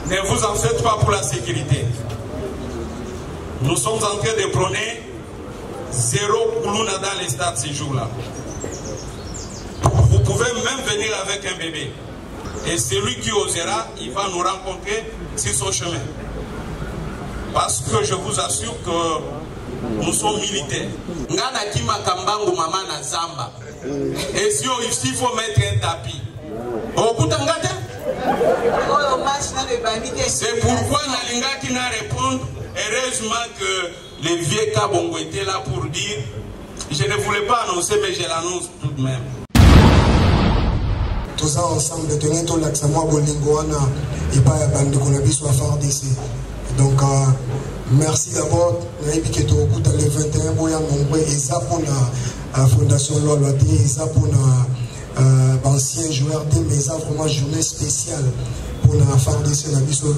Ne vous en faites pas pour la sécurité. Nous sommes en train de prôner zéro Koulouna dans les stades ces jours-là. Vous pouvez même venir avec un bébé. Et celui qui osera, il va nous rencontrer sur son chemin. Parce que je vous assure que nous sommes militaires. Et si il faut mettre un tapis. C'est pourquoi Nalinga qui n'a répondu. Heureusement que les vieux Kabongo étaient là pour dire je ne voulais pas annoncer, mais je l'annonce tout de même. Tous ça ensemble, tenez tout l'accent moi Bolingoana et pas à bande qu'on a vu sur la FARDC. Donc merci d'abord. Naïbi qui est au coup dans les 21 boyans nombreux et ça pour la fondation Loaloté et ça pour anciens joueurs de mais ça vraiment journée spéciale pour la FARDC la biso.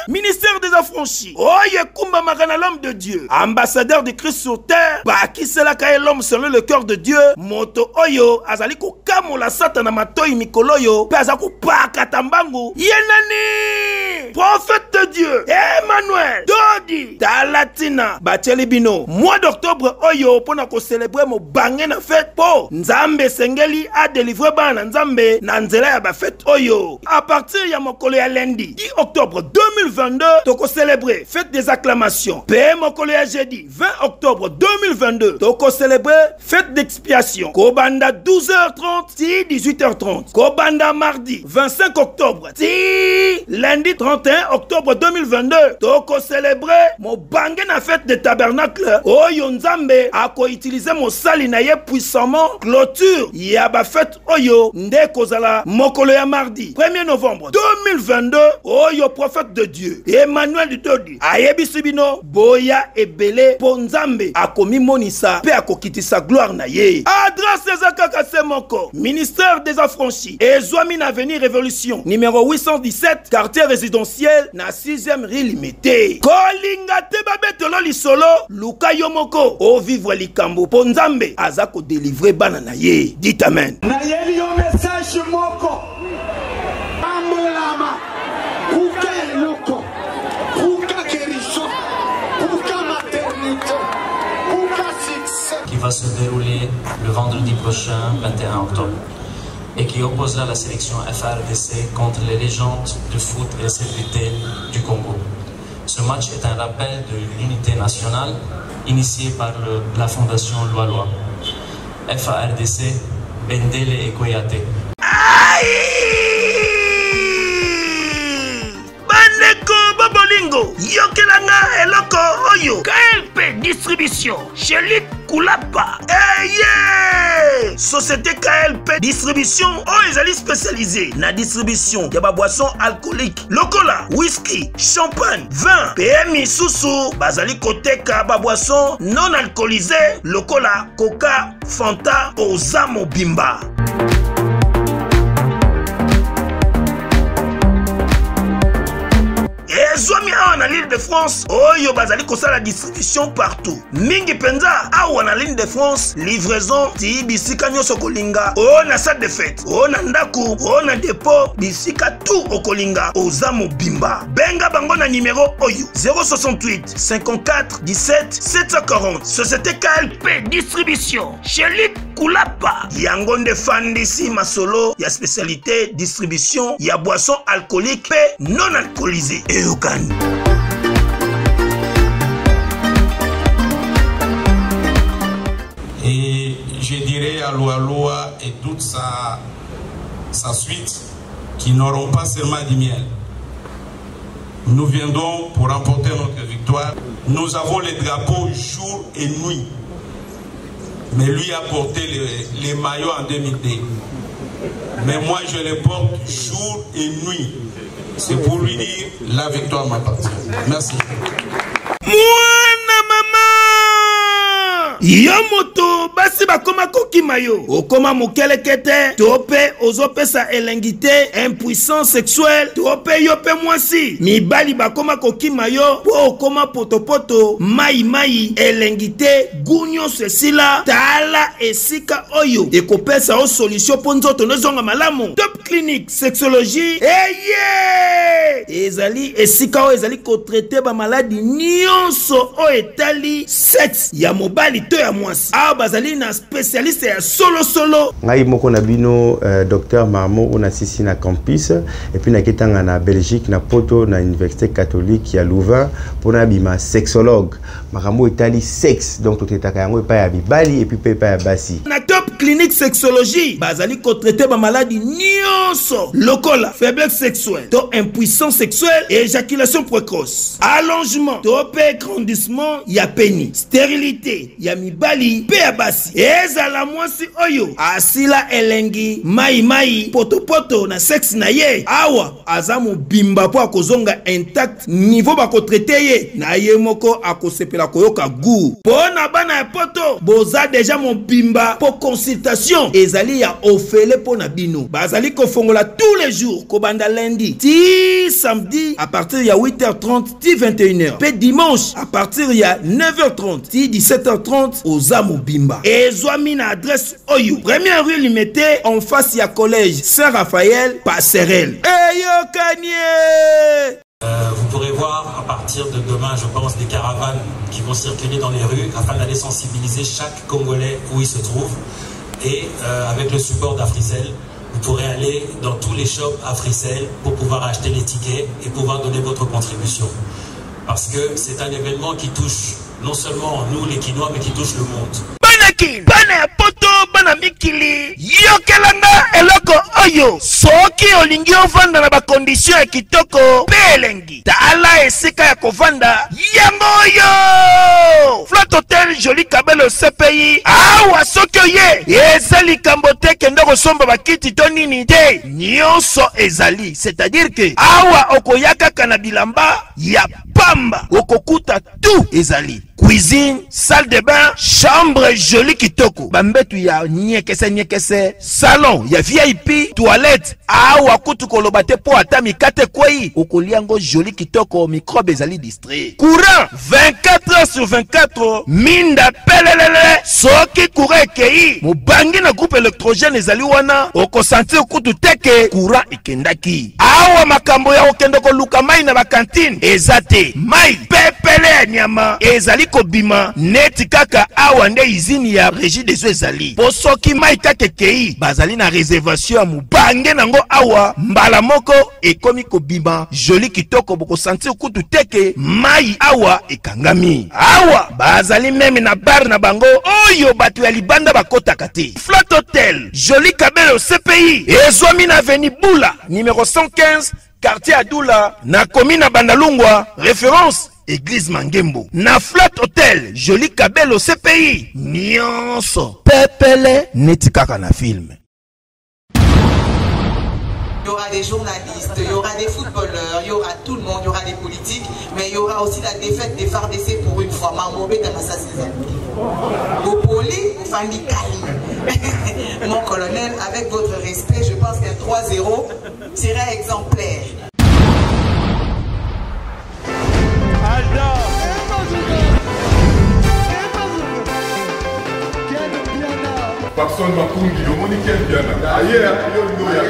Ministère des Affranchis, Oye Kumba Magana, l'homme de Dieu, ambassadeur de Christ sur terre, Baki Selaka l'homme selon le cœur de Dieu, Moto Oyo, Azaliko Kamola Satana Matoi Mikoloyo, Pazako Pakatambangu, Yenani, prophète de Dieu, Emmanuel, Dodi, Talatina, Bachelibino, mois d'octobre Oyo, pour nous célébrer mon bangé na fête, po, Nzambe Sengeli a délivré Bana Nzambe, Nanzela ya ba fête Oyo, à partir ya mokolo ya lundi, 10 octobre 2022, toko célébrer fête des acclamations. PM mokolo ya jeudi 20 octobre 2022, toko célébrer fête d'expiation. Kobanda 12h30 ti 18h30. Kobanda mardi 25 octobre ti lundi 31 octobre 2022, toko célébrer mon bangé na fête de tabernacle. Oyo Nzambe ako utiliser mon sali na ye puissamment clôture ya ba fête Oyo nde kozala mokolo ya mardi 1er novembre 2022. Oyo prophète de Dieu Emmanuel Dodi ayebisibino boya ebele ponzambe akomi monisa pe akokitisa gloire na ye. Adresse ezakaka semoko ministère des affranchis ezwami na avenue Révolution numéro 817 quartier résidentiel na 6e rue Limité. Kolinga te babetelo lisolo luka yomoko o vivre likambo ponzambe azako délivrer bana na ye. Dites amen. Na yeli yo message moko amolama qui va se dérouler le vendredi prochain, 21 octobre, et qui opposera la sélection FARDC contre les légendes de foot et célébrités du Congo. Ce match est un rappel de l'unité nationale initiée par la fondation Loaloa. FARDC, Bendele et Koyate. Bolingo, Yokelanga eloko oyo KLP distribution chez Luc Koulapa. Yeah! Société KLP distribution oyo ezali spécialisée na distribution ya ba boissons alcooliques lokola whisky, champagne, vin. PMI Susu bazali koteka ba boissons non alcoolisées lokola Coca, Fanta, Ozamo Bimba. Zomi awa na l'île de France, oyo bazali kosa la distribution partout. Mingi penza awa na l'île de France, livraison ti bisika nyoso kolinga. O na salle de fête, o na ndaku, o na dépôt, bisika tout okolinga. Ozamo Bimba. Benga bango na numéro oyo 068 54 17 740. Société KLP distribution chez Luc Koulapa. Yangonde fandisi masolo ya spécialité distribution ya boissons alcooliques pe non alcoolisées. Et je dirais à Loaloa et toute sa suite qui n'auront pas seulement du miel. Nous viendrons pour remporter notre victoire. Nous avons les drapeaux jour et nuit. Mais lui a porté les maillots en 2002. Mais moi je les porte jour et nuit. C'est pour lui dire la victoire m'appartient. Merci. Mwana mama yo moto basi bakoma kokima yo okoma mokelekete tope ozopesa elengite impuissance sexuelle tope yo pe mwasi mibali bakoma kokima yo po okoma potopoto mai elengite gunyo sesila tala esika oyo ekopesa o solution po nzoto nozonga malamu. Top Clinique Sexologie ezali esika o ezali ko traiter ba maladie nyonso o etali sexe ya mobali to ya mwasi. A bazali na spécialiste ya solo ngai moko na bino docteur Marmo on assisi na campus et puis na ketanga na Belgique na poto na université catholique ya Louvain pour na bima sexologue makambo etali sexe donc totetaka yango pa ya bibali et puis pa ya basi. Na Top Clinique Sexologie bazali ko traiter ba maladie nyonso lokola faiblesse sexuelle to impuissance sexuelle et éjaculation précoce, allongement to pe grandissement ya pénis, stérilité ya mibali pe ya basi ezala mwasi oyo asila elengi mai poto na sexe na ye awa azamu bimba po akozonga intact niveau bako traiter ye na ye moko akosepela koyoka goût pona bana ya poto boza déjà mon bimba po consultation ezali ya ofele pona bino bazali kofongola tous les jours kobanda lundi ti samedi à partir ya 8h30 ti 21h pe dimanche à partir ya 9h30 ti 17h30 ozamu bimba ezwami na adresse oyo première rue Limité en face ya collège Saint-Raphaël Passerelle eyo kanye. Vous pourrez voir à partir de demain, je pense, des caravanes qui vont circuler dans les rues afin d'aller sensibiliser chaque Congolais où il se trouve. Et avec le support d'Africel, vous pourrez aller dans tous les shops Africel pour pouvoir acheter les tickets et pouvoir donner votre contribution. Parce que c'est un événement qui touche non seulement nous les Kinois, mais qui touche le monde. Bana poto bana mikili yokelanga eloko oyo soki olingi ovanda na ba condition ya kitoko pelengi tala esika ya kovanda yango oyo Flat Hotel Joli Kabelo CPI awa soki oye ezali kambote kende kosomba bakiti to nini te nyonso ezali, c'est-à-dire que awa okoyaka kana bilamba ya pamba okokuta tout ezali cuisine, salle de bain, chambre jolie kitoko. Bambetu ya nyekese, salon ya VIP, toilette. Awa kutu kolobate po ata mikate kwei. Okoliango jolie kitoko, microbe ezali distrait. Courant 24h/24. Minda pelelele. Soki courant kei. Mubangi na groupe électrogène ezali wana. Oko sentir kutu teke courant ikendaki. Awa makambo ya okendoko luka mai na bakantine. Ezate mai pepele nyama ezali kobima neti kaka awa nde izini ya régie des eaux ezali posoki mai kake kei bazali na réservation ya mubange nango awa mbala moko ekomi kobima joli kitoko boko sentir kutu teke mai awa ekangami awa bazali meme na bar na bango oyo batu ya libanda bakotaka te. Flat Hotel Joli Kabelo CPI ezwami na avenue Bula numéro 115 quartier Adoula na commune na Bandalungwa référence Église Mangembo. Na Flat Hotel Joli Kabelo CPI nyonso pepele neti kaka na film. Il y aura des journalistes, il y aura des footballeurs, il y aura tout le monde, il y aura des politiques, mais il y aura aussi la défaite des FARDC pour une fois. Mamobé dans sa saison. Bopoli, Fandi Kali. Mon colonel, avec votre respect, je pense qu'un 3-0 serait exemplaire. Personne m'a conduit, on est quel bien là. Ailleurs, il y a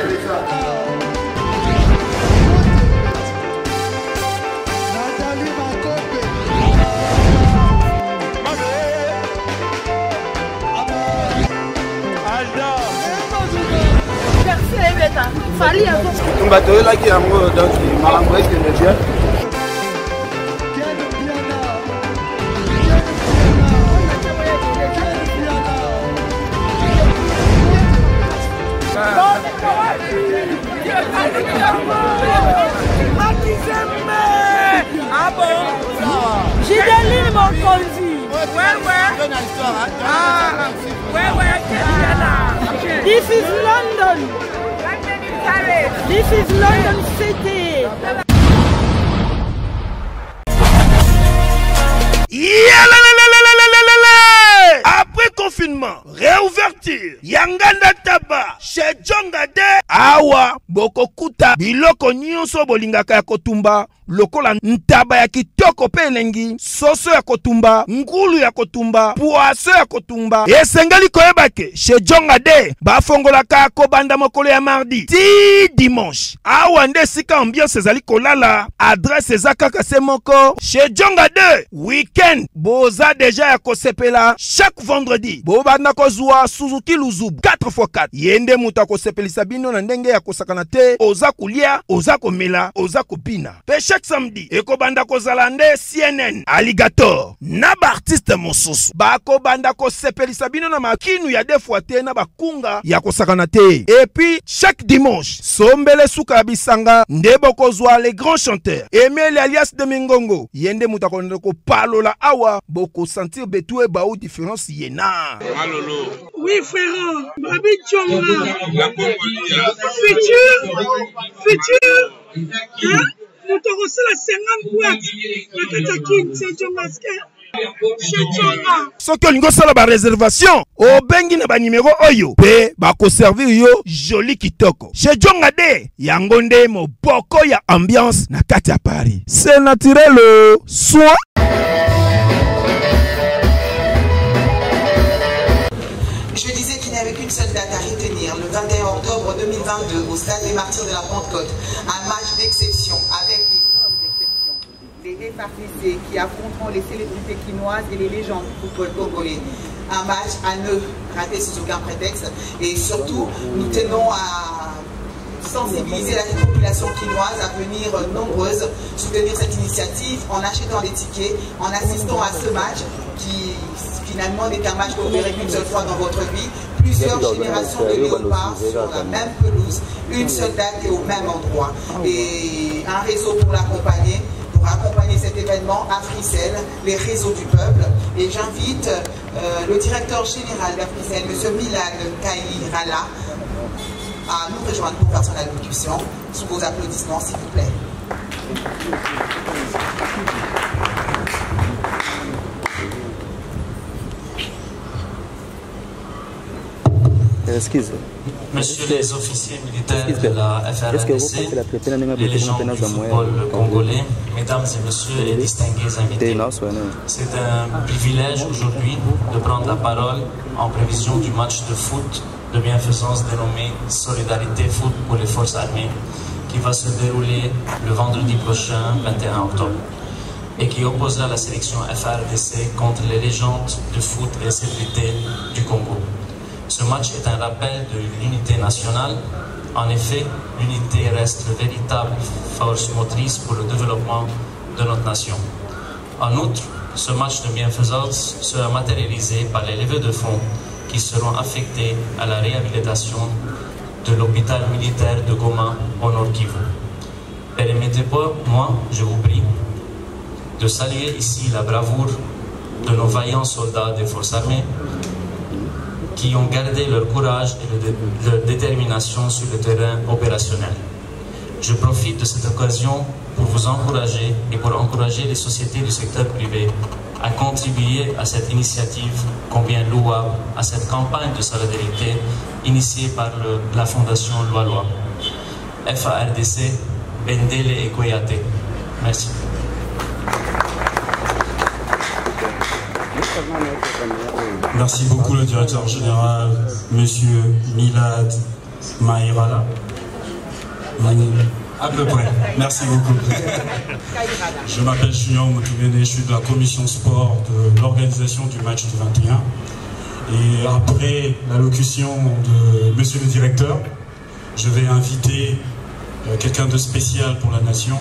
Gideline mon conduit. This is London. This is London City. lancement, réouverture, Yanganda Taba, chez Djongade, Awa, Bokokuta, Biloko Nyonso Bolingaka ya Kotumba, lokola ntaba ya kitoko pe elengi, soso ya kotumba, ngulu ya kotumba, poaso ya kotumba. Esengali koyebake, chez Djongade, bafongolaka kobanda mokolo ya mardi, ti dimanche. Awa nde sika ambiance ezali kolala, adresse ezakaka se moko, chez Djongade, weekend, boza deja ya kosepela, chaque vendredi, bobanda kozwa Suzuki Luzubu, 4x4, yende muta kosepelisa bino na ndenge ya kosakana te, oza kulia, oza komela, oza kopina. Pe chaque samedi, ekobanda kozala nde CNN, Alligator, na ba artiste mosusu, bako banda kosepelisa bino na makinu ya defwa te na bakunga ya kosakana te. Et puis, chaque dimanche, sombele suka ya bisanga, nde bokozwa les grands chanteurs, Emile alias de Mingongo, yende muta ko palola awa, boko sentir betue ba ou différence yena. Malolo. Oui, frère. Babi Tchonga. Futur. Hein? Nous t'aurons la 50 boîtes. La Katakine, c'est Djongaske. Soki olingo sala ba réservation, obengi na ba numéro oyo, pe ba ko servir yo joli kitoko. Chez Djongade, yango nde moboko ya ambiance na kati ya Paris. C'est naturel, soit. Je disais qu'il n'y avait qu'une seule date à retenir, le 21 octobre 2022, au stade des Martyrs de la Pentecôte. Un match d'exception avec des hommes d'exception. Les départisés qui affronteront les célébrités quinoises et les légendes du football congolais. Un match à ne rater sous aucun prétexte. Et surtout, nous tenons à sensibiliser la population quinoise à venir nombreuse soutenir cette initiative en achetant des tickets, en assistant à ce match qui finalement n'est qu'un match que vous verrez qu'une seule fois dans votre vie. Plusieurs générations de léopards sur la même pelouse, une seule date et au même endroit. Et un réseau pour l'accompagner, pour accompagner cet événement, Africell, les réseaux du peuple. Et j'invite le directeur général d'Africell, M. Milan Kairala, à nous rejoindre pour faire son allocution. Sous vos applaudissements, s'il vous plaît. Excusez. Messieurs les officiers militaires de la FRDC, les légendes du football congolais, mesdames et messieurs et distingués invités, c'est un privilège aujourd'hui de prendre la parole en prévision du match de foot de bienfaisance dénommé Solidarité Foot pour les forces armées qui va se dérouler le vendredi prochain, 21 octobre, et qui opposera la sélection FRDC contre les légendes du foot et célébrités du Congo. Ce match est un rappel de l'unité nationale. En effet, l'unité reste une véritable force motrice pour le développement de notre nation. En outre, ce match de bienfaisance sera matérialisé par les levées de fonds qui seront affectés à la réhabilitation de l'hôpital militaire de Goma au Nord Kivu. Permettez-moi, je vous prie, de saluer ici la bravoure de nos vaillants soldats des forces armées qui ont gardé leur courage et leur détermination sur le terrain opérationnel. Je profite de cette occasion pour vous encourager et pour encourager les sociétés du secteur privé à contribuer à cette initiative combien louable, à cette campagne de solidarité initiée par la Fondation Loa. FARDC, Bendele et Koyate. Merci. Merci beaucoup le directeur général, monsieur Milad Maïrala. À peu près. Merci beaucoup. Je m'appelle Julien Moutoubene, je suis de la commission sport de l'organisation du match du 21. Et après l'allocution de monsieur le directeur, je vais inviter quelqu'un de spécial pour la nation,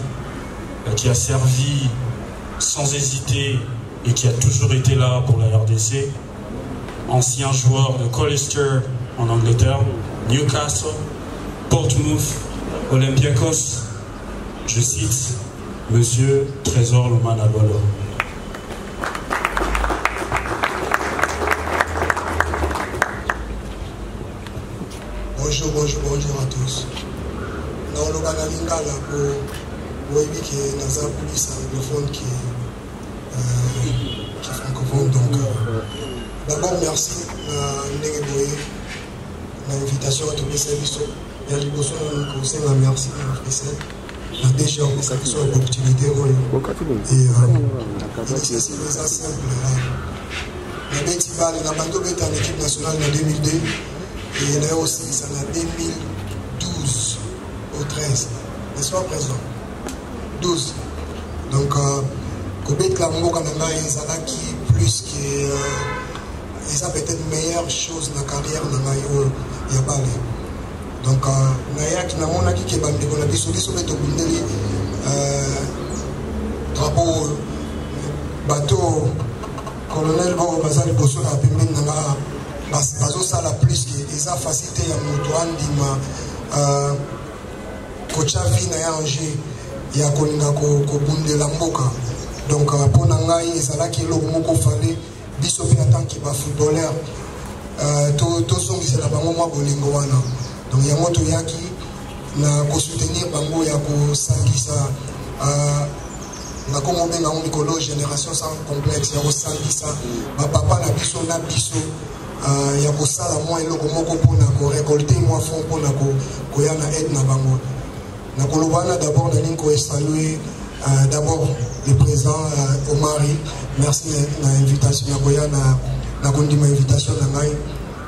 qui a servi sans hésiter et qui a toujours été là pour la RDC, ancien joueur de Colchester en Angleterre, Newcastle, Portsmouth, Olympiakos, je cite Monsieur Trésor Lomanabolo. Bonjour à tous. Dans le Banalinga, pour éviter que nous avons plus anglophone qui est francophone, donc D'abord, merci à l'invitation à tous les services. Il y a des personnes qui ont merci à la déjà sur l'opportunité. Et c'est simple. La Bétibal, la Bando est en équipe nationale en 2002 et il y a aussi en 2012 au 13. N'est-ce pas présent? 12. Donc, Kobet Klambo Kananga est qui plus que. Et ça peut-être meilleure chose dans la carrière de Yabale. Donc, Nayak Namonaki qui est bandé pour la Bissoliso de Tobundeli, drapeau, bateau, colonel Bo Bazali Bosso à Pimben Nanga, Bazo Sala plus que ça facilité à Moutouan Dima, Kochavi Naya Angé, Yakoninga Kobunde Lamboka. Donc, pour Nangaï, ça là qui est le mot fallait. Bisofi en tant que footballeur, tous sont ici là-bas, moi, Bolingo wana. Donc, il y a moto yaki na ko soutenir bango ya ko sangisa na ko mobe na mikolo génération sans complexe ya ko sangisa ba papa na biso ya ko sala moi eloko moko pona ko récolter moi fond pona ko ya na aide na bango. Na ko lobana d'abord na ninko saluer d'abord le président Omari. Merci de l'invitation. Na kondima invitation na ngai.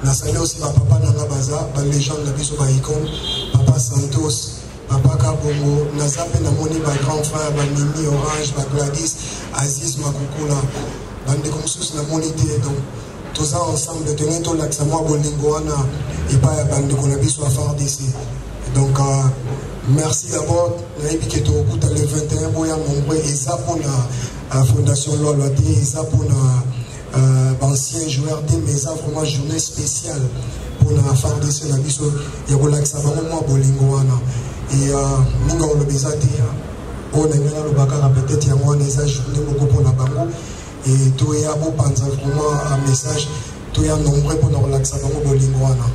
Na salue aussi ma papa Nanga Baza, la légende de biso baikon, papa Santos, papa Kabongo, na zape na moni ba grand frère ba Mimi Orange, ba Gladys, Aziz Makukula, bande comme sous na moni te donc tout ça ensemble tenir tout l'accès moi bolingo wana et pas bande qu'on a biso à faire d'ici. Donc merci d'abord na ebike to kuta le 21 boya mongwe et ça pour la fondation Loloate et ça pour ancien joueur de mais ça vraiment journée spéciale pour la faire d'ici na biso ya ko l'accès ba moi bolingo wana et ninga o le bezati on a ngala lo bakara peut-être ya moi les âges journée beaucoup pour la bango et tout ya bo panza vraiment un message tout ya nombreux pour la l'accès ba bolingo wana.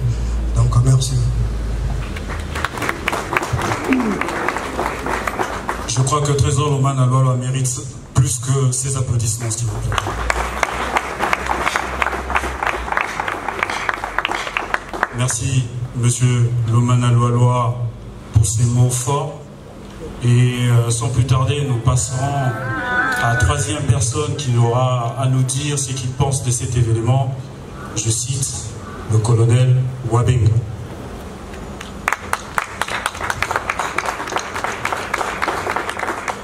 Donc merci. Je crois que Trésor Lomana Lwalwa mérite plus que ses applaudissements, s'il vous plaît. Merci, Monsieur Lomana Lwalwa, pour ces mots forts. Et sans plus tarder, nous passerons à la troisième personne qui aura à nous dire ce qu'il pense de cet événement. Je cite le colonel Wabeng.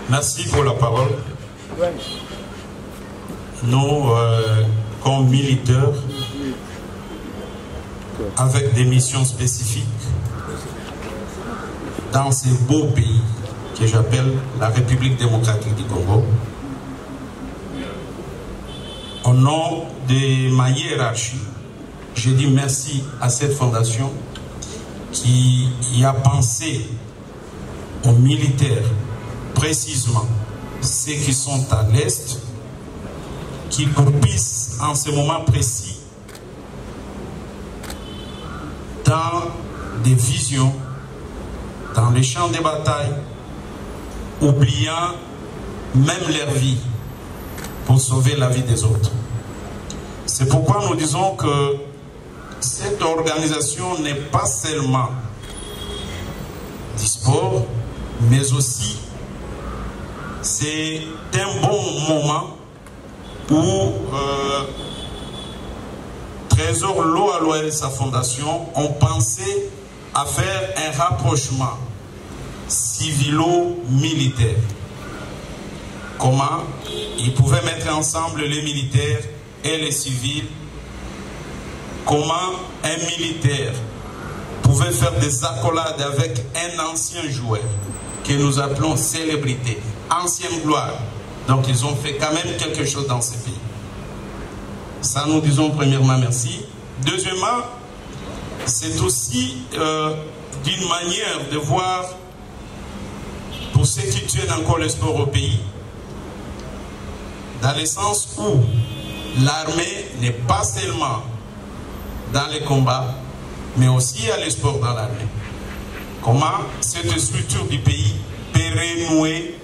Merci pour la parole. Nous, comme militaires, avec des missions spécifiques, dans ces beaux pays que j'appelle la République démocratique du Congo, au nom de ma hiérarchie, je dis merci à cette fondation qui y a pensé aux militaires, précisément ceux qui sont à l'Est, qui puissent en ce moment précis, dans des visions, dans les champs de bataille, oubliant même leur vie pour sauver la vie des autres. C'est pourquoi nous disons que cette organisation n'est pas seulement du sport, mais aussi c'est un bon moment où Trésor Lwalwa et sa fondation ont pensé à faire un rapprochement civilo-militaire. Comment ils pouvaient mettre ensemble les militaires et les civils. Comment un militaire pouvait faire des accolades avec un ancien joueur que nous appelons célébrité, ancienne gloire. Donc ils ont fait quand même quelque chose dans ce pays. Ça, nous disons premièrement merci. Deuxièmement, c'est aussi d'une manière de voir, pour ceux qui tiennent encore le sport au pays, dans le sens où l'armée n'est pas seulement dans les combats, mais aussi il y a le sport dans l'armée. Comment cette structure du pays peut renouer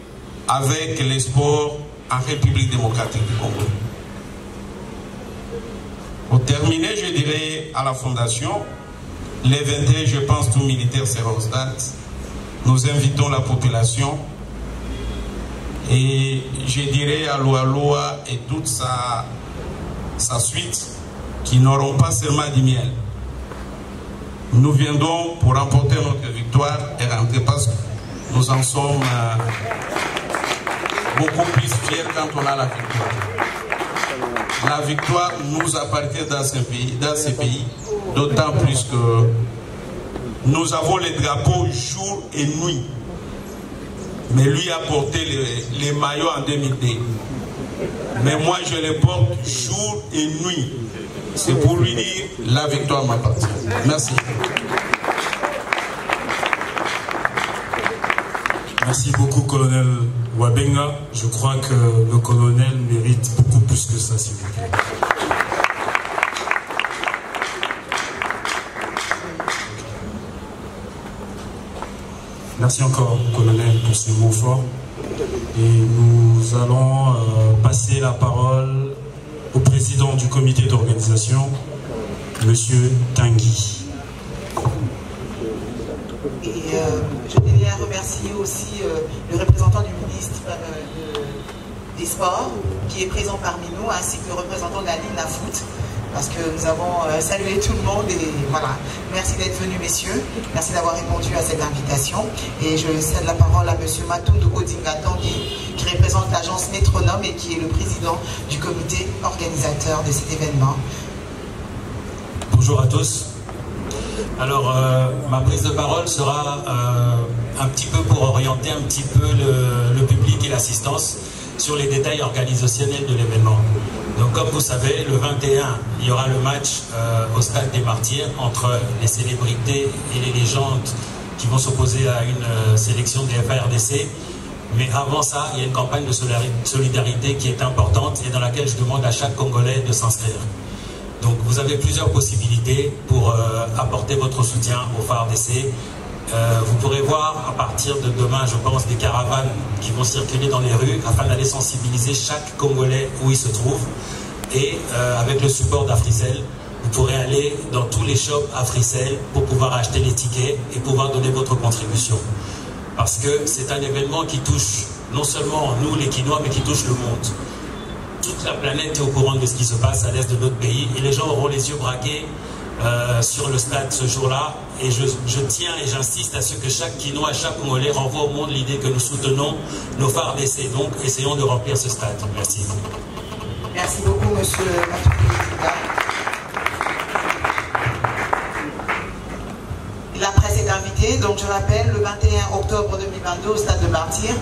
avec les sports en République démocratique du Congo. Pour terminer, je dirais à la fondation, les 21, je pense, tout militaire sera au stade. Nous invitons la population et je dirais à Loa et toute sa suite qui n'auront pas seulement du miel. Nous viendrons pour remporter notre victoire et rentrer parce que nous en sommes beaucoup plus fiers quand on a la victoire. La victoire nous appartient dans ces pays, d'autant plus que nous avons les drapeaux jour et nuit. Mais lui a porté les maillots en 2002. Mais moi je les porte jour et nuit. C'est pour lui dire la victoire m'appartient. Merci. Merci beaucoup, colonel Wabenga. Je crois que le colonel mérite beaucoup plus que ça, s'il vous plaît. Merci encore, colonel, pour ces mots forts. Et nous allons passer la parole au président du comité d'organisation, Monsieur Tanguy. Et je voulais remercier aussi le représentant du ministre des Sports qui est présent parmi nous, ainsi que le représentant de la Ligue La Foot, parce que nous avons salué tout le monde et voilà. Merci d'être venus, messieurs. Merci d'avoir répondu à cette invitation. Et je cède la parole à monsieur Matundu Odinga Tanguy, qui représente l'agence Métronome et qui est le président du comité organisateur de cet événement. Bonjour à tous. Alors, ma prise de parole sera un petit peu pour orienter un petit peu le public et l'assistance sur les détails organisationnels de l'événement. Donc, comme vous savez, le 21, il y aura le match au Stade des Martyrs entre les célébrités et les légendes qui vont s'opposer à une sélection des FARDC. Mais avant ça, il y a une campagne de solidarité qui est importante et dans laquelle je demande à chaque Congolais de s'inscrire. Donc vous avez plusieurs possibilités pour apporter votre soutien au FARDC. Vous pourrez voir à partir de demain, je pense, des caravanes qui vont circuler dans les rues afin d'aller sensibiliser chaque Congolais où il se trouve. Et avec le support d'Africel, vous pourrez aller dans tous les shops Africel pour pouvoir acheter les tickets et pouvoir donner votre contribution. Parce que c'est un événement qui touche non seulement nous les Quinois, mais qui touche le monde. Toute la planète est au courant de ce qui se passe à l'est de notre pays et les gens auront les yeux braqués sur le stade ce jour-là. Et je tiens et j'insiste à ce que chaque Quinois, chaque Congolais renvoie au monde l'idée que nous soutenons nos FARDC. Donc essayons de remplir ce stade. Merci. Merci beaucoup, monsieur Matundu. La presse est invitée, donc je rappelle, le 21 octobre 2022 au Stade de Martyrs.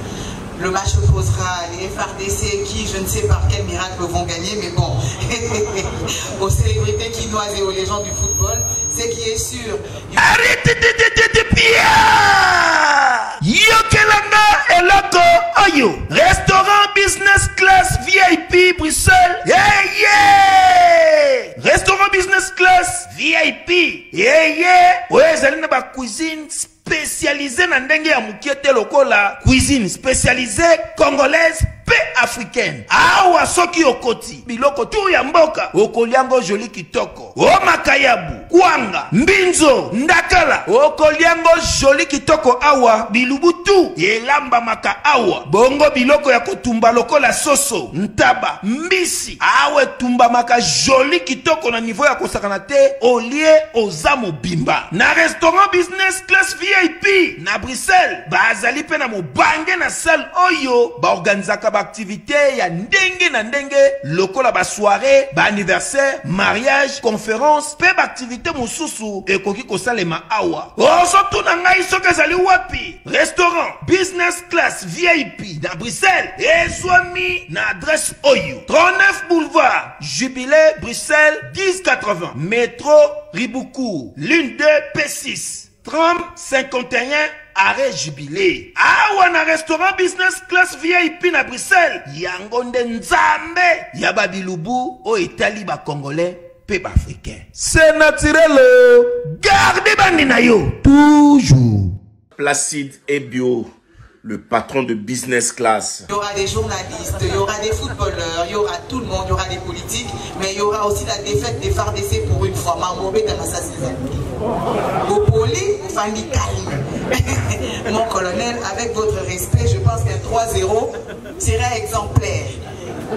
Le match opposera les FARDC qui, je ne sais par quel miracle, vont gagner, mais bon, aux célébrités quinoises et aux légendes du football, ce qui est sûr. Arrêtez de Pierre! Yokelanga Eloko Oyo, restaurant business class VIP Bruxelles. Yeah, yeah! Restaurant business class VIP. Yeah, yeah! Ouais, ça n'a pas cuisine spécialisée dans ndenge ya mukiete lokola, cuisine spécialisée congolaise pe africaine. Awa soki okoti biloko tu ya mboka okoliango joli kitoko. O makayabu, kwanga, mbinzo, ndakala okoliango joli kitoko awa bilubutu elamba maka awa. Bongo biloko ya kotumba lokola soso, ntaba, mbisi. Awe tumba maka joli kitoko na niveau ya kosakana te olie ozamo bimba. Na restaurant business class VIP na Bruxelles bazali pe na mobange na salle oyo ba organizaka ba activité ya ndenge na ndenge lokola ba soirée, ba anniversaire, mariage, conférence pe ba activité mosusu ekoki kosalema awa. Osoto na ngai soki ezali wapi? Restaurant business class VIP na Bruxelles ezwami na adresse oyo 39 boulevard Jubilé Bruxelles 1080 métro Riboucourt l'une 2 P6 30 51 arrêt Jubilé. Awa na restaurant business class VIP na Bruxelles yango nde nzambe ya babilubu o etali ba congolais pe ba africain. C'est naturel. Gardez bandi na yo toujours. Placide et bio. le patron de business class. Il y aura des journalistes, il y aura des footballeurs, il y aura tout le monde, il y aura des politiques, mais il y aura aussi la défaite des FARDC pour une fois. Au poli, famille calme. Mon colonel, avec votre respect, je pense qu'un 3-0 serait exemplaire.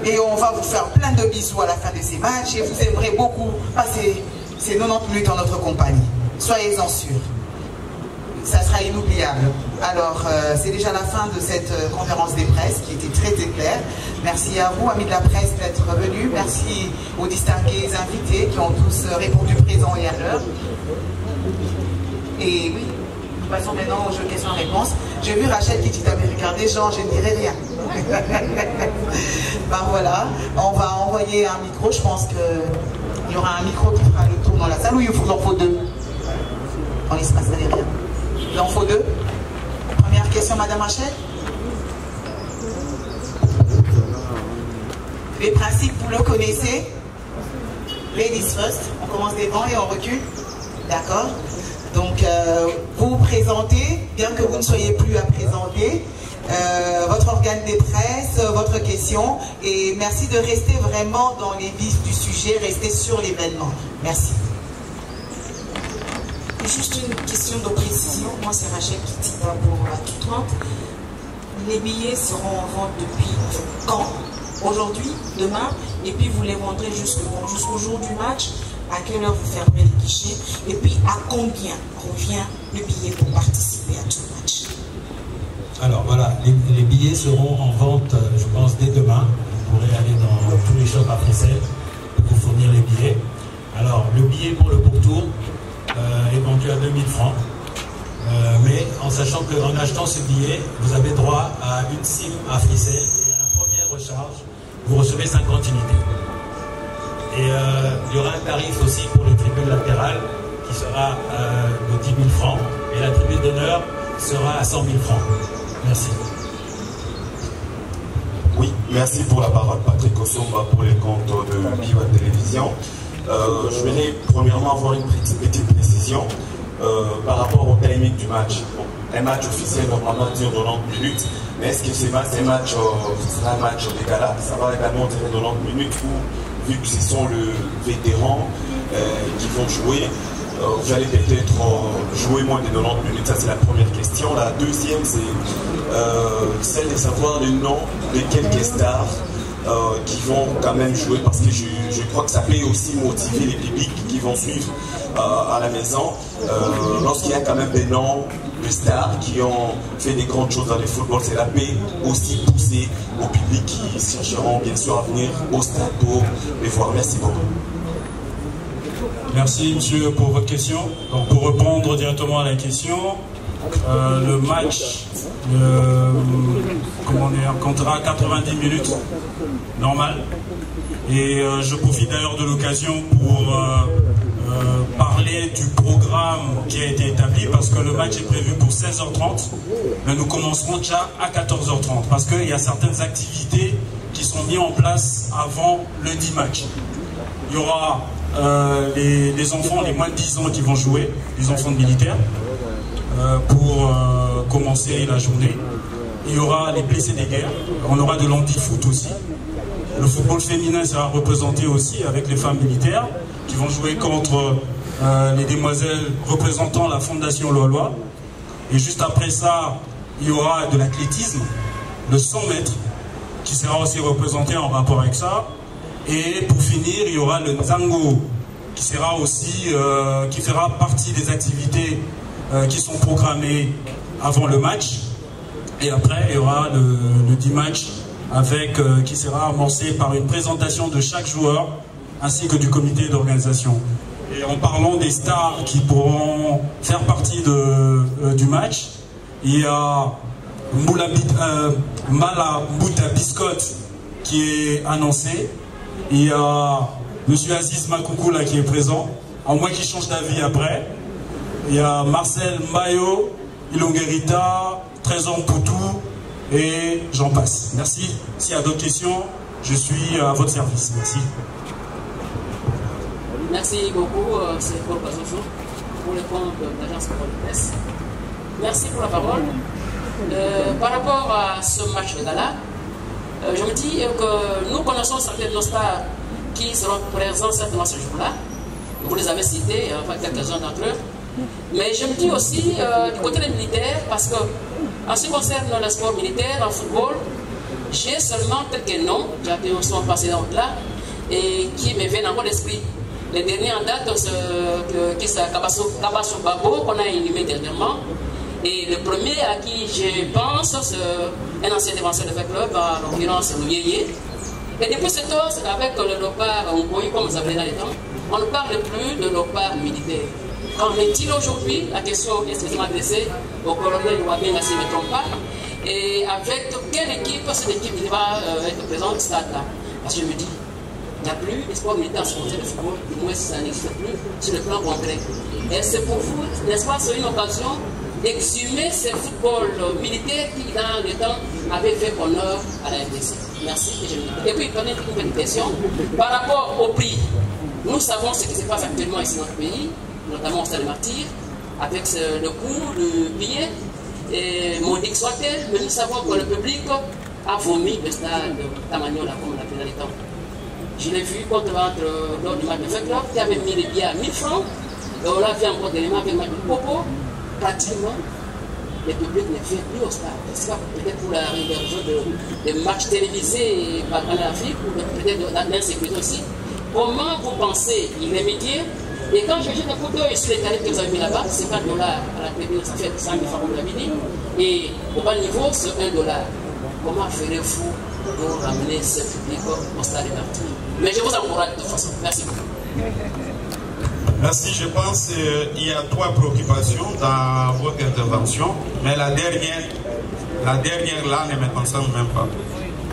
Et on va vous faire plein de bisous à la fin de ces matchs et vous aimerez beaucoup passer ces 90 minutes en notre compagnie. Soyez-en sûrs. Ça sera inoubliable. Alors, c'est déjà la fin de cette conférence des presses qui était très claire. Merci à vous, amis de la presse, d'être venus. Merci aux distingués invités qui ont tous répondu présent et à l'heure. Et oui, nous passons maintenant aux jeux questions-réponses. J'ai vu Rachel qui dit à me regarder, genre, je ne dirai rien. Ben voilà, on va envoyer un micro. Je pense qu'il y aura un micro qui fera le tour dans la salle. Ou il en faut deux dans l'espace derrière. Il en faut deux. Première question, Madame Rachel. Les principes, vous le connaissez. Ladies first. On commence devant et on recule. D'accord. Donc, vous vous présentez, bien que vous ne soyez plus à présenter, votre organe de presse, votre question. Et merci de rester vraiment dans les vifs du sujet, rester sur l'événement. Merci. Juste une question de précision. Moi, c'est Rachel qui dit pour la toute vente. Les billets seront en vente depuis quand? Aujourd'hui, demain, et puis vous les vendrez jusqu'au jour du match. À quelle heure vous fermez les guichets? Et puis à combien revient le billet pour participer à ce match? Alors voilà, les billets seront en vente, je pense, dès demain. Vous pourrez aller dans tous les shops après celle pour vous fournir les billets. Alors, le billet pour le pourtour est vendu à 2000 francs. Mais en sachant qu'en achetant ce billet, vous avez droit à une SIM à Frissel et à la première recharge, vous recevez 50 unités. Et il y aura un tarif aussi pour le tribune latérale qui sera de 10 000 francs et la tribune d'honneur sera à 100 000 francs. Merci. Oui, merci pour la parole, Patrick Osomba, pour les comptes de Biwa Télévision. Je venais premièrement avoir une petite précision par rapport au timing du match. Bon, un match officiel normalement dure 90 minutes, mais est-ce que ce sera un match de gala? Ça va également durer 90 minutes ou vu que ce sont les vétérans qui vont jouer, vous allez peut-être jouer moins de 90 minutes. Ça, c'est la première question. La deuxième, c'est celle de savoir le nom de quelques stars qui vont quand même jouer, parce que je crois que ça peut aussi motiver les publics qui vont suivre à la maison. Lorsqu'il y a quand même des noms de stars qui ont fait des grandes choses dans le football, cela peut aussi pousser au public qui chercheront bien sûr à venir au stade pour les voir. Merci beaucoup. Merci monsieur pour votre question. Donc, pour répondre directement à la question, le match comptera 90 minutes normal. Et je profite d'ailleurs de l'occasion pour parler du programme qui a été établi, parce que le match est prévu pour 16h30, mais nous commencerons déjà à 14h30 parce qu'il y a certaines activités qui sont mises en place avant le 10 match. Il y aura les enfants, les moins de 10 ans qui vont jouer, les enfants de militaires, pour commencer la journée. Il y aura les blessés des guerres, on aura de l'handi-foot aussi. Le football féminin sera représenté aussi avec les femmes militaires qui vont jouer contre les demoiselles représentant la Fondation Loa. Et juste après ça, il y aura de l'athlétisme, le 100 mètres, qui sera aussi représenté en rapport avec ça. Et pour finir, il y aura le Nzango, qui sera aussi, qui fera partie des activités qui sont programmées avant le match. Et après, il y aura le 10 match avec, qui sera amorcé par une présentation de chaque joueur ainsi que du comité d'organisation. Et en parlant des stars qui pourront faire partie du match, il y a Mala Mbouta Biscotte qui est annoncé. Il y a M. Aziz Makoukoula qui est présent, à moins qu'il change d'avis après. Il y a Marcel Mayo, Ilongerita, Trésor Poutou et j'en passe. Merci. S'il y a d'autres questions, je suis à votre service. Merci. Merci beaucoup, c'est Paul Bazojo pour le compte de l'agence de presse. Merci pour la parole. Par rapport à ce match de gala, je me dis que nous connaissons certains de nos stars qui seront présents certainement ce jour-là. Vous les avez cités, enfin quelques-uns d'entre eux. Mais je me dis aussi du côté des militaires, parce que en ce qui concerne le sport militaire, en football, j'ai seulement quelques noms, qui sont passés là, et qui me viennent encore l'esprit. Les derniers en date, qui c'est Kabasso Babo, qu'on a inhumé dernièrement. Et le premier à qui je pense, c'est un ancien défenseur de club, en l'occurrence le Yéyé. Et depuis cette heure, avec le Lopar, comme vous avez dans les temps, on ne parle plus de Lopar militaire. Qu'en est-il aujourd'hui? La question est spécialement adressée au colonel Ouabéna, si je ne me trompe pas. Et avec quelle équipe cette équipe va être présente au stade-là? Parce que je me dis, il n'y a plus d'espoir militaire en ce de football, du moins ça n'existe plus sur le plan concret. Et c'est pour vous, n'est-ce pas, c'est une occasion d'exhumer ce football militaire qui, dans le temps, avait fait honneur à la RDC. Merci. Et puis, prenez une petite question. Par rapport au prix, nous savons ce qui se passe actuellement ici dans notre pays, notamment au Stade des Martyrs, avec le coût du billet, et modique soit-elle, mais nous savons que le public a vomi le stade Tamagnola, comme on l'appelle dans les temps. Je l'ai vu lors du match de Fekler, qui avait mis les billets à 1000 francs, et on l'a vu encore dernièrement avec le match de Popo. Pratiquement, le public ne vient plus au stade. C'est pas peut-être pour la réversion de matchs télévisés en Afrique, ou peut-être de l'insécurité aussi. Comment vous pensez y remédier? Et quand je jette un coup d'œil sur les tarifs que vous avez mis là-bas, c'est $50 à la télé, ça fait 100 000 francs comme vous l'avez dit. Et au bas niveau, c'est $1. Comment ferez-vous pour ramener ce public au stade des Martyrs? Mais je vous encourage de toute façon. Merci beaucoup. Merci, je pense qu'il y a 3 préoccupations dans votre intervention, mais la dernière là ne me concerne même pas.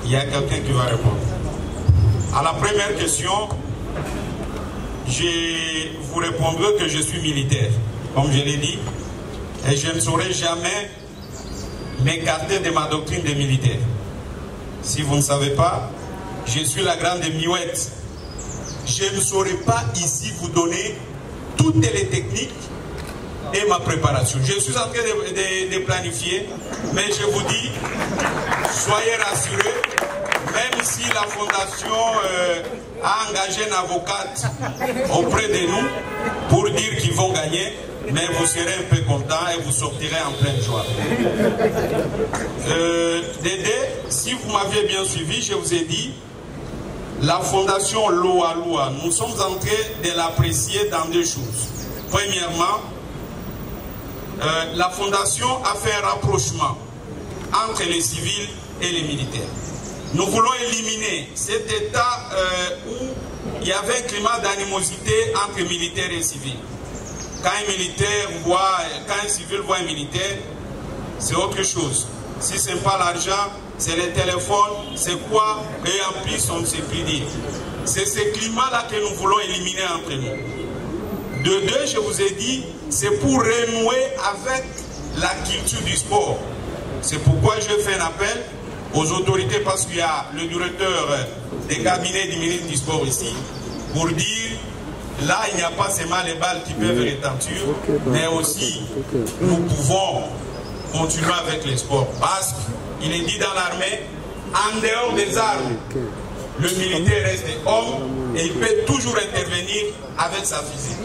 Il y a quelqu'un qui va répondre. À la première question, je vous répondrai que je suis militaire, comme je l'ai dit, et je ne saurais jamais m'écarter de ma doctrine de militaire. Si vous ne savez pas, je suis la grande miouette. Je ne saurais pas ici vous donner toutes les techniques et ma préparation. Je suis en train de planifier, mais je vous dis, soyez rassurés, même si la fondation a engagé une avocate auprès de nous pour dire qu'ils vont gagner, mais vous serez un peu contents et vous sortirez en pleine joie. Dédé, si vous m'aviez bien suivi, je vous ai dit, la fondation Loa Loa, nous sommes en train de l'apprécier dans 2 choses. Premièrement, la fondation a fait un rapprochement entre les civils et les militaires. Nous voulons éliminer cet état où il y avait un climat d'animosité entre militaires et civils. Quand un civil voit un militaire, c'est autre chose. Si ce n'est pas l'argent, c'est les téléphones, c'est quoi? Et en plus, on ne sait plus dire. C'est ce climat-là que nous voulons éliminer entre nous. De 2, je vous ai dit, c'est pour renouer avec la culture du sport. C'est pourquoi je fais un appel aux autorités, parce qu'il y a le directeur des cabinets du ministre du Sport ici, pour dire, là, il n'y a pas seulement les balles qui peuvent retentir, mais aussi, nous pouvons continuer avec les sports. Parce qu'il est dit dans l'armée, en dehors des armes, le militaire reste homme et il peut toujours intervenir avec sa physique.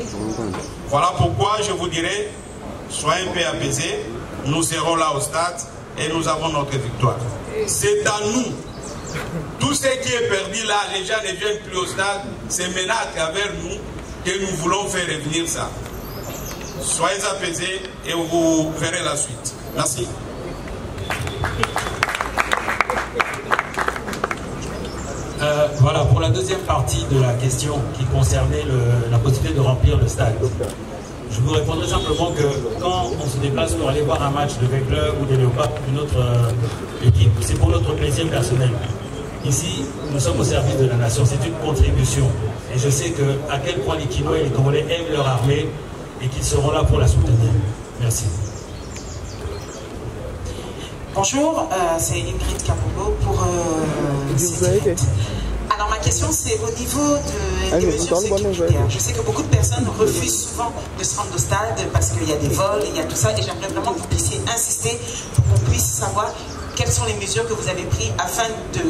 Voilà pourquoi je vous dirais, soyez un peu apaisés, nous serons là au stade et nous avons notre victoire. C'est à nous. Tout ce qui est perdu là, les gens ne viennent plus au stade, c'est maintenant à travers nous que nous voulons faire revenir ça. Soyez apaisés et vous verrez la suite. Merci. Voilà, pour la deuxième partie de la question qui concernait la possibilité de remplir le stade. Je vous répondrai simplement que quand on se déplace pour aller voir un match de Vecleur ou des Léopards d'une autre équipe, c'est pour notre plaisir personnel. Ici, nous sommes au service de la nation, c'est une contribution. Et je sais à quel point les Kinois et les Congolais aiment leur armée et qu'ils seront là pour la soutenir. Merci. Bonjour, c'est Ingrid Kapogo pour CDF. Alors ma question question, c'est au niveau des mesures sécuritaires. Je sais que beaucoup de personnes refusent souvent de se rendre au stade parce qu'il y a des vols, il y a tout ça, et j'aimerais vraiment que vous puissiez insister pour qu'on puisse savoir quelles sont les mesures que vous avez prises afin de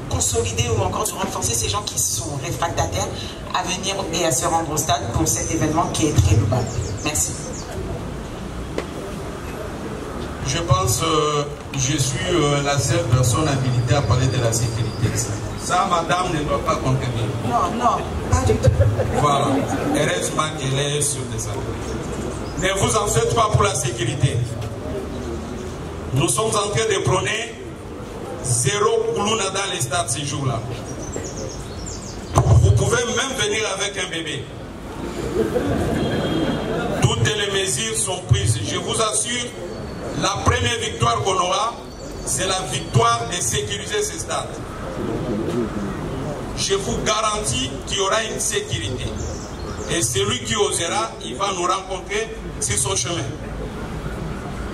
consolider ou encore de renforcer ces gens qui sont réfractaires à venir et à se rendre au stade pour cet événement qui est très global. Merci. Je pense je suis la seule personne habilitée à parler de la sécurité. Ça, madame ne doit pas contenir. Non, non, pas du tout. Voilà. Heureusement qu'elle est sur des affaires. Ne vous en faites pas pour la sécurité. Nous sommes en train de prôner zéro Koulouna dans les stades ces jours-là. Vous pouvez même venir avec un bébé. Toutes les mesures sont prises. Je vous assure, la première victoire qu'on aura, c'est la victoire de sécuriser ces stades. Je vous garantis qu'il y aura une sécurité. Et celui qui osera, il va nous rencontrer sur son chemin.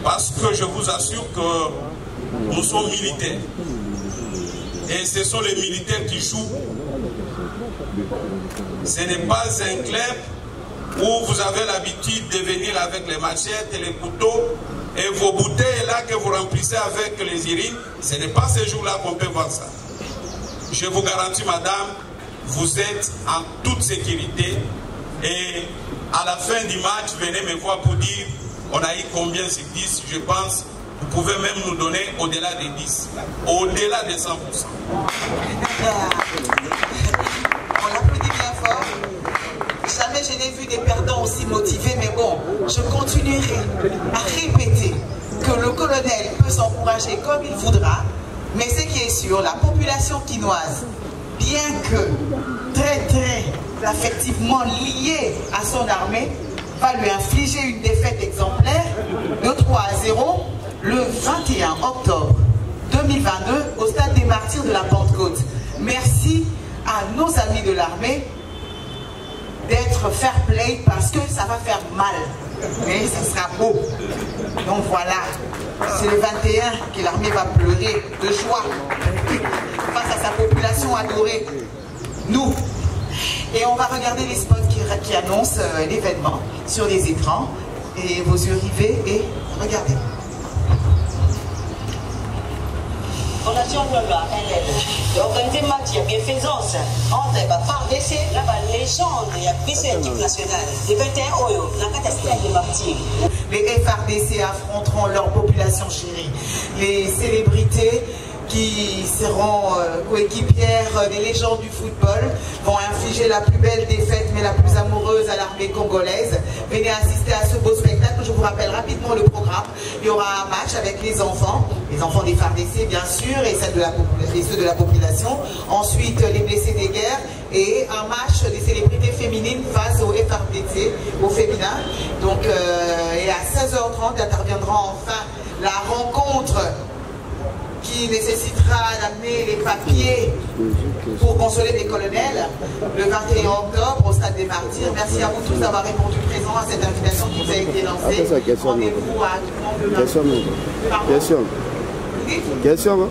Parce que je vous assure que nous sommes militaires. Et ce sont les militaires qui jouent. Ce n'est pas un club où vous avez l'habitude de venir avec les machettes et les couteaux et vos bouteilles là que vous remplissez avec les urines. Ce n'est pas ces jours-là qu'on peut voir ça. Je vous garantis, madame, vous êtes en toute sécurité. Et à la fin du match, venez me voir pour dire on a eu combien sur 10, je pense. Vous pouvez même nous donner au-delà des 10, au-delà des 100%. On l'applaudit bien fort. Jamais je n'ai vu des perdants aussi motivés, mais bon, je continuerai à répéter que le colonel peut s'encourager comme il voudra, mais ce qui est sûr, la population quinoise, bien que très affectivement liée à son armée, va lui infliger une défaite exemplaire de 3-0 le 21 octobre 2022 au stade des Martyrs de la Pentecôte. Merci à nos amis de l'armée d'être fair play parce que ça va faire mal, mais ça sera beau. Donc voilà, c'est le 21 que l'armée va pleurer de joie face à sa population adorée, nous. Et on va regarder les spots qui annoncent l'événement sur les écrans. Et vos yeux rivés et regardez. Fondation Lola, LL, organiser match, il y a bienfaisance entre la FARDC, la légende, il y a vice équipe nationale, les 21 Oyo, la catastrophe des martyrs. Les FARDC affronteront leur population chérie. Les célébrités qui seront coéquipières des légendes du football vont infliger la plus belle défaite mais la plus amoureuse à l'armée congolaise. Venez assister à ce beau spectacle. Je vous rappelle rapidement le programme. Il y aura un match avec les enfants des FARDC bien sûr et ceux de la population. Ensuite les blessés des guerres et un match des célébrités féminines face au FARDC, au féminin. Donc et à 16h30 interviendra enfin la rencontre qui nécessitera d'amener les papiers pour consoler les colonels le 21 octobre au stade des Martyrs. Merci à vous tous d'avoir répondu présent à cette invitation qui vous a été lancée. Rendez-vous à tout le monde. Question, non,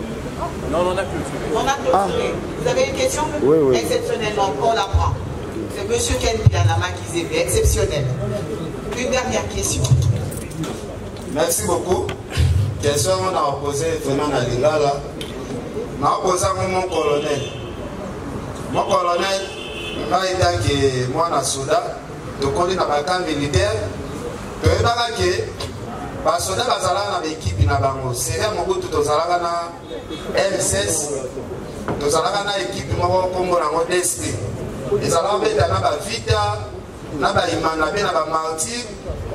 on a plus. On a clôturé. Vous avez une question? Oui. Exceptionnellement, on la prend. C'est M. Ken Pianama qui s'est exceptionnel. Une dernière question. Merci beaucoup. Question qu'on a posée Fernand Alingala. On a posé à mon colonel. Mon colonel, moi, je suis soldat, je connais dans le camp militaire. Je sais que les soldats sont dans l'équipe. C'est un peu tout na M16. Nous sommes dans l'équipe qui est DSP. Nous allons mettre dans la vita, dans la imana, dans la martyr.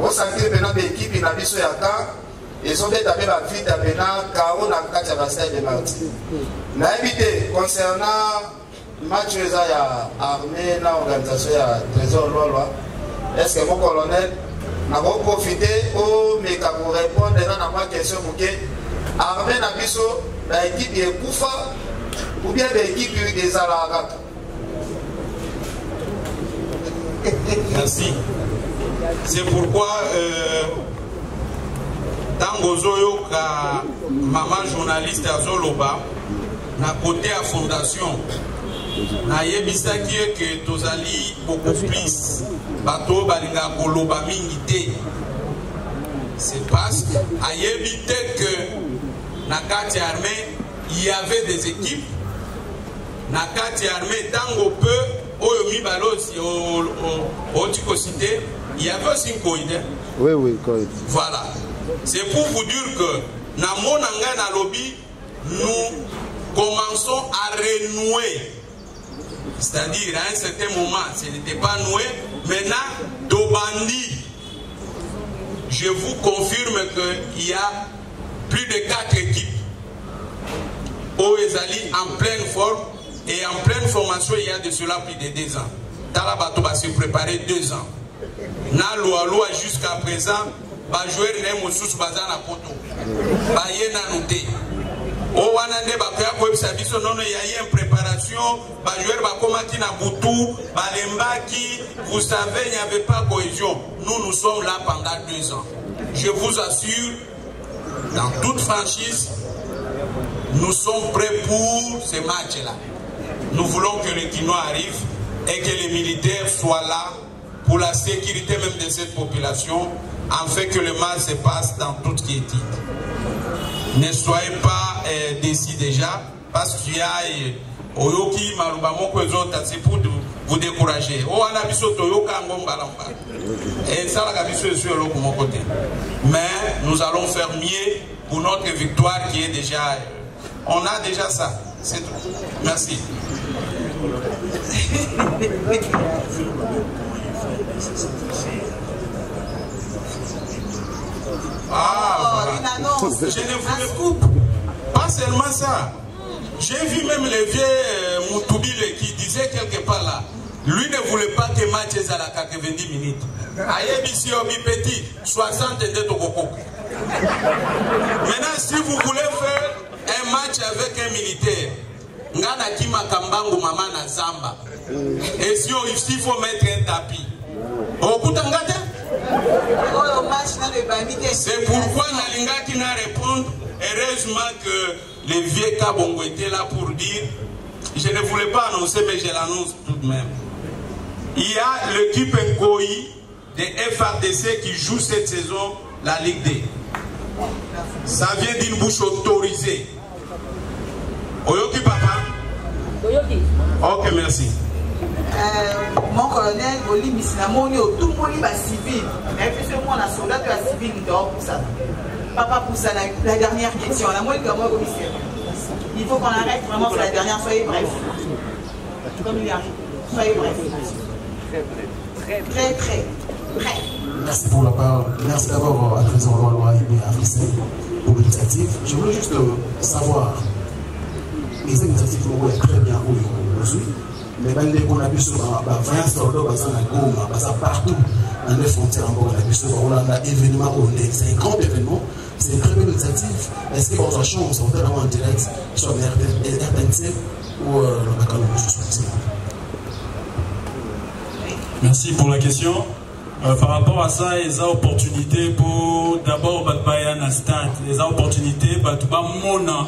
Nous sommes dans l'équipe qui est ils sont fait taper la vie taper na KO na kati ya stade de Martyr. Na évité concernant match ya armée na organisation ya trésor loi. Est-ce que mon colonel n'a pas profité au meka pour répondre à ma question pour que armée na biso la équipe est Koufa ou bien l'équipe des Alaraka? Merci. C'est pourquoi Tango Zoyo ka maman journaliste à Zoloba, na côté à fondation, nayebisaki que tozali beaucoup plus bato balinga koloba mingi te. C'est parce ayebite que na kati armée il y avait des équipes na kati armée tango peu oyo mi balosi au tiko cité il y avait aussi une coïde. Oui oui coïde. Voilà. C'est pour vous dire que na monanga na lobby nous commençons à renouer. C'est-à-dire à un certain moment, ce n'était pas noué. Maintenant, Dobandi, je vous confirme qu'il y a plus de 4 équipes au Ezali en pleine forme et en pleine formation il y a de cela plus de 2 ans. Talabato va se préparer 2 ans. Na Loa jusqu'à présent, va jouer Nemosous Bazana Poto. Va yena noté. Au Wanande Bakia Websabiso, non, il y a eu une préparation. Va jouer Bakomati Nabutu, Balembaki. Vous savez, il n'y avait pas cohésion. Nous sommes là pendant 2 ans. Je vous assure, dans toute franchise, nous sommes prêts pour ce match-là. Nous voulons que les Kinois arrivent et que les militaires soient là pour la sécurité même de cette population, afin que le match se passe dans toute quiétude. Ne soyez pas décis déjà, parce qu'il y a Oyoki Malubamo c'est pour vous décourager. Et ça, la sur mon côté. Mais nous allons faire mieux pour notre victoire qui est déjà. On a déjà ça. C'est tout. Merci. Ah, voilà. Je ne voulais pas seulement ça. J'ai vu même le vieux Moutoubile qui disait quelque part là, lui ne voulait pas que le match soit à la 90 minutes. Ayebisi Obi Petit, 62 Tokoko. Maintenant, si vous voulez faire un match avec un militaire, Ngana Kima Kambangu Mama na Zamba. Et si il faut mettre un tapis. C'est pourquoi Nalingaki n'a répondu. Heureusement que les vieux Kabongo étaient là pour dire, je ne voulais pas annoncer, mais je l'annonce tout de même. Il y a l'équipe Nkoi de FRDC qui joue cette saison la Ligue D. Ça vient d'une bouche autorisée. Oyoki papa? Oyoki. Ok, merci. Mon colonel, Oli Missinamoni, tout le monde est civil. Mais puis moi, on a soldat de la civile, pour ça. Papa, pour ça, la dernière question. La moitié de moi, commissaire. Il faut qu'on arrête vraiment, c'est la dernière. Soyez bref. Comme il arrive. Soyez bref. Très, très bref. Merci pour la parole. Merci d'abord à Trésor Loi et à Frissel pour l'initiative. Je voulais juste savoir, les initiatives vont être très bien aujourd'hui. Mais on a vu sur 20 soldats partout dans les frontières on a vu sur événement c'est un grand événement, c'est une très belle initiative. Est-ce que votre chance on fait vraiment en direct sur RTNC ou le Bacalou? Merci pour la question. Par rapport à ça, il y a des opportunités pour d'abord Batbayan à stade, les opportunités Batbamona.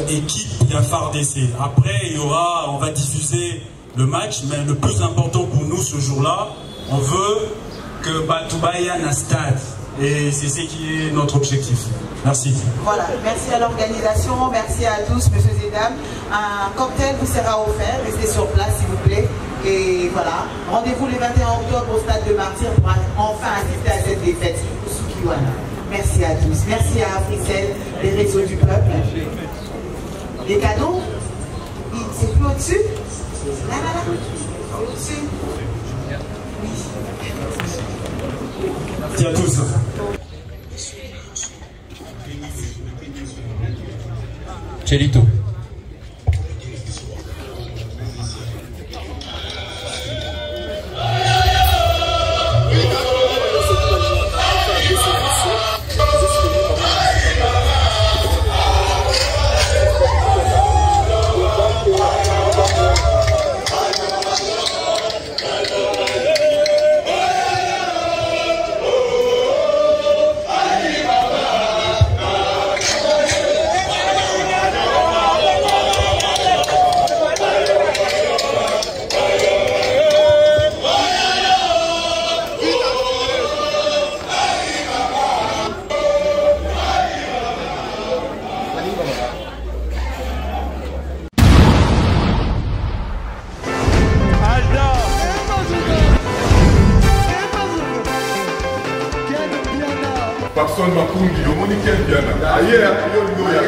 Équipe de FARDC. Après, il y aura, on va diffuser le match, mais le plus important pour nous ce jour-là, on veut que Batoubaïa na stade. Et c'est ce qui est notre objectif. Merci. Voilà, merci à l'organisation, merci à tous, messieurs et dames. Un cocktail vous sera offert, restez sur place s'il vous plaît. Et voilà, rendez-vous le 21 octobre au stade de Martyr pour enfin assister à cette défaite au Sukiwana. Merci à tous. Merci à Frissel, les réseaux du peuple. Les cadeaux, c'est plus au-dessus? Là, là, là. Au-dessus. Oui. Merci à tous. Chelito. Patson Makungi, au Monique Biana. Ailleurs, il y a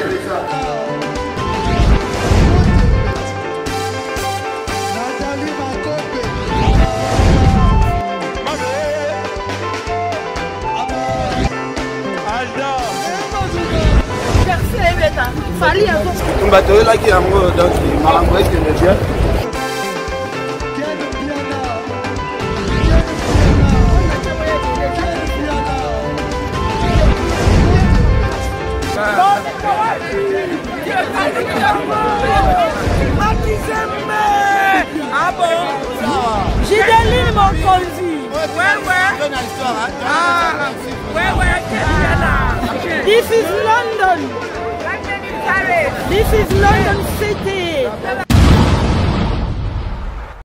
Fali avant. On va te relayer un mot donc Marambo est que bien. Ah bon? J'ai des lignes mon conduit. Ouais. Ah, ouais. This is London. This is London City.